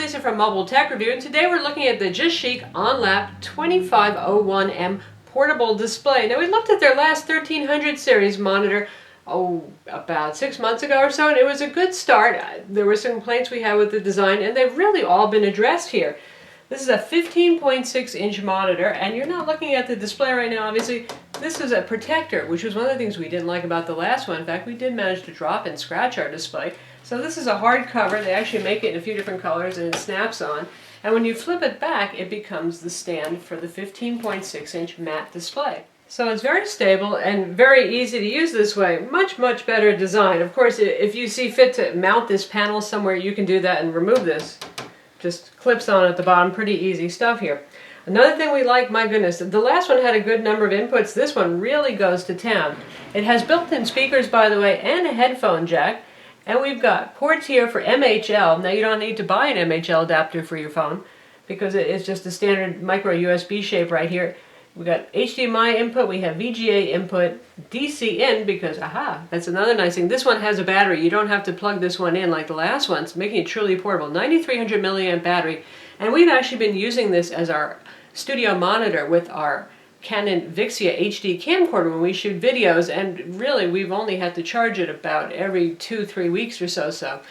Lisa from Mobile Tech Review, and today we're looking at the GeChic On-Lap 2501M portable display. Now we looked at their last 1300 series monitor, about 6 months ago or so, and it was a good start. There were some complaints we had with the design, and they've really all been addressed here. This is a 15.6-inch monitor, and you're not looking at the display right now, obviously. This is a protector, which was one of the things we didn't like about the last one. In fact, we did manage to drop and scratch our display. So this is a hard cover. They actually make it in a few different colors, and it snaps on. And when you flip it back, it becomes the stand for the 15.6-inch matte display. So it's very stable and very easy to use this way. Much, much better design. Of course, if you see fit to mount this panel somewhere, you can do that and remove this. Just clips on at the bottom. Pretty easy stuff here. Another thing we like, my goodness, the last one had a good number of inputs. This one really goes to town. It has built-in speakers, by the way, and a headphone jack. And we've got ports here for MHL. Now you don't need to buy an MHL adapter for your phone because it's just a standard micro USB shape right here. We've got HDMI input, we have VGA input, DC in because, that's another nice thing. This one has a battery. You don't have to plug this one in like the last one's, making it truly portable. 9300 milliamp battery. And we've actually been using this as our studio monitor with our Canon Vixia HD camcorder when we shoot videos, and really we've only had to charge it about every 2-3 weeks or so. So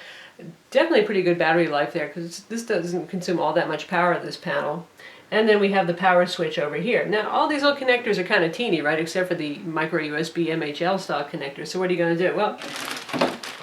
definitely pretty good battery life there because this doesn't consume all that much power, this panel. And then we have the power switch over here. Now all these little connectors are kind of teeny, right, except for the micro USB MHL style connector. So what are you going to do? Well,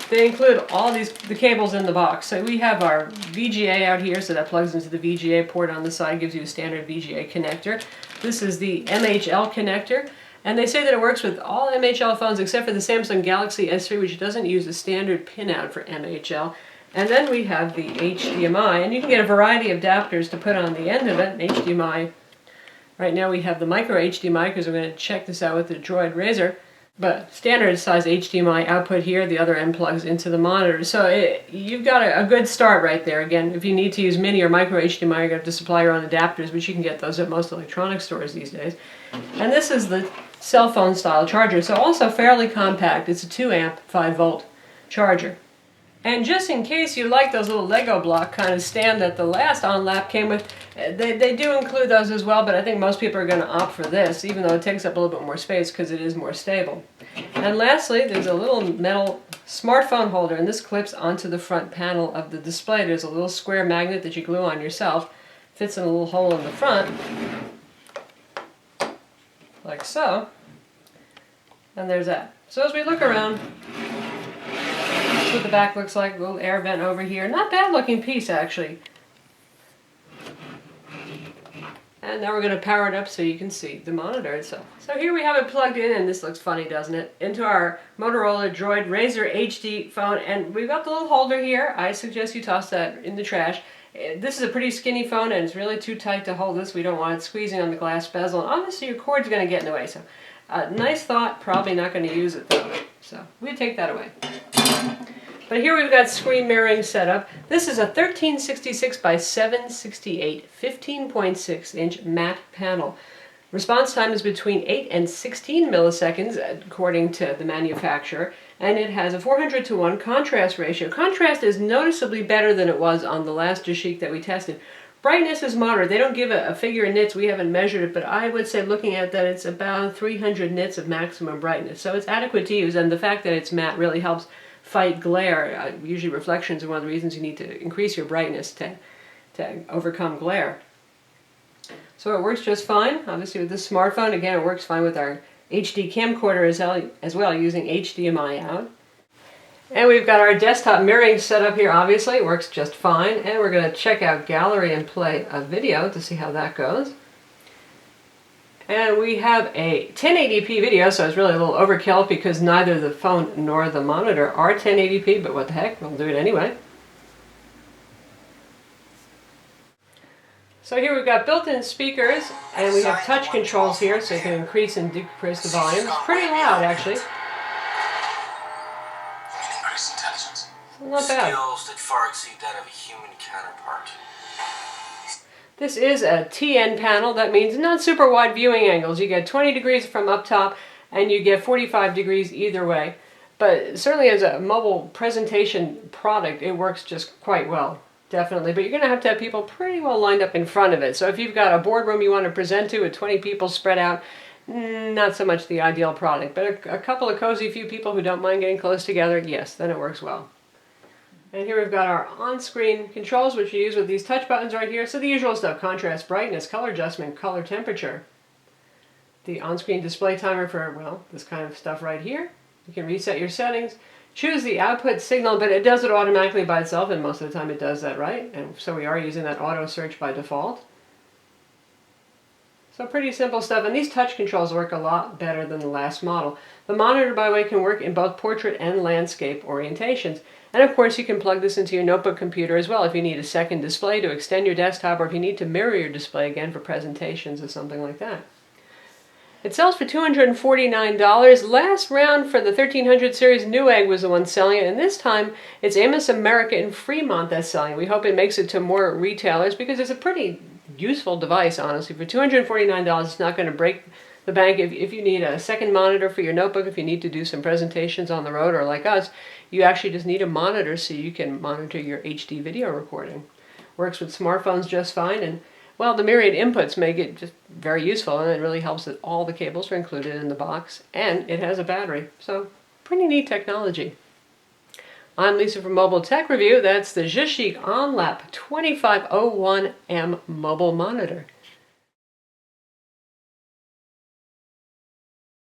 they include all the cables in the box. So we have our VGA out here, so that plugs into the VGA port on the side, gives you a standard VGA connector. This is the MHL connector, and they say that it works with all MHL phones except for the Samsung Galaxy S3, which doesn't use a standard pinout for MHL. And then we have the HDMI, and you can get a variety of adapters to put on the end of it. HDMI. Right now we have the Micro-Hdmi because we're going to check this out with the Droid Razr. But standard size HDMI output here, the other end plugs into the monitor. So you've got a good start right there. Again, if you need to use mini or micro HDMI, you're going to have to supply your own adapters, but you can get those at most electronics stores these days. And this is the cell phone style charger, so also fairly compact. It's a 2 amp, 5 volt charger. And just in case you like those little Lego block kind of stand that the last On-Lap came with, they do include those as well, but I think most people are going to opt for this, even though it takes up a little bit more space because it is more stable. And lastly, there's a little metal smartphone holder, and this clips onto the front panel of the display. There's a little square magnet that you glue on yourself. Fits in a little hole in the front, like so. And there's that. So as we look around, that's what the back looks like. A little air vent over here. Not bad looking piece, actually. And now we're going to power it up so you can see the monitor itself. So here we have it plugged in, and this looks funny, doesn't it? Into our Motorola Droid Razr HD phone, and we've got the little holder here. I suggest you toss that in the trash. This is a pretty skinny phone, and it's really too tight to hold this. We don't want it squeezing on the glass bezel, and obviously your cord's going to get in the way. So nice thought, probably not going to use it though. So we take that away. But here we've got screen mirroring set up. This is a 1366 by 768 15.6-inch matte panel. Response time is between 8 and 16 milliseconds according to the manufacturer, and it has a 400:1 contrast ratio. Contrast is noticeably better than it was on the last GeChic that we tested. Brightness is moderate. They don't give a figure in nits. We haven't measured it, but I would say looking at that it's about 300 nits of maximum brightness. So it's adequate to use, and the fact that it's matte really helps fight glare. Usually reflections are one of the reasons you need to increase your brightness to overcome glare. So it works just fine. Obviously with this smartphone, again, it works fine with our HD camcorder as well, using HDMI out. And we've got our desktop mirroring set up here, obviously. It works just fine. And we're going to check out gallery and play a video to see how that goes. And we have a 1080p video, so it's really a little overkill because neither the phone nor the monitor are 1080p, but what the heck, we'll do it anyway. So here we've got built-in speakers, and we have touch controls here, so you can increase and decrease the volume. It's pretty loud, actually. So not bad. Skills that far exceed that of a human counterpart. This is a TN panel. That means not super wide viewing angles. You get 20 degrees from up top, and you get 45 degrees either way. But certainly as a mobile presentation product, it works just quite well. Definitely, but you're going to have people pretty well lined up in front of it. So if you've got a boardroom you want to present to with 20 people spread out, not so much the ideal product. But a couple of cozy few people who don't mind getting close together, yes, then it works well. And here we've got our on-screen controls, which you use with these touch buttons right here. So the usual stuff: contrast, brightness, color adjustment, color temperature. The on-screen display timer for, well, this kind of stuff right here. You can reset your settings. Choose the output signal, but it does it automatically by itself, and most of the time it does that right. And so we are using that auto search by default. So pretty simple stuff, and these touch controls work a lot better than the last model. The monitor, by the way, can work in both portrait and landscape orientations. And of course you can plug this into your notebook computer as well if you need a second display to extend your desktop, or if you need to mirror your display again for presentations or something like that. It sells for $249. Last round for the 1300 series, Newegg was the one selling it, and this time it's Amos America in Fremont that's selling it. We hope it makes it to more retailers because it's a pretty useful device, honestly. For $249, it's not going to break the bank. If you need a second monitor for your notebook, if you need to do some presentations on the road, or like us, you actually just need a monitor so you can monitor your HD video recording. Works with smartphones just fine, and well, the myriad inputs make it just very useful, and it really helps that all the cables are included in the box, and it has a battery. So, pretty neat technology. I'm Lisa from Mobile Tech Review. That's the GeChic On-Lap 2501M mobile monitor.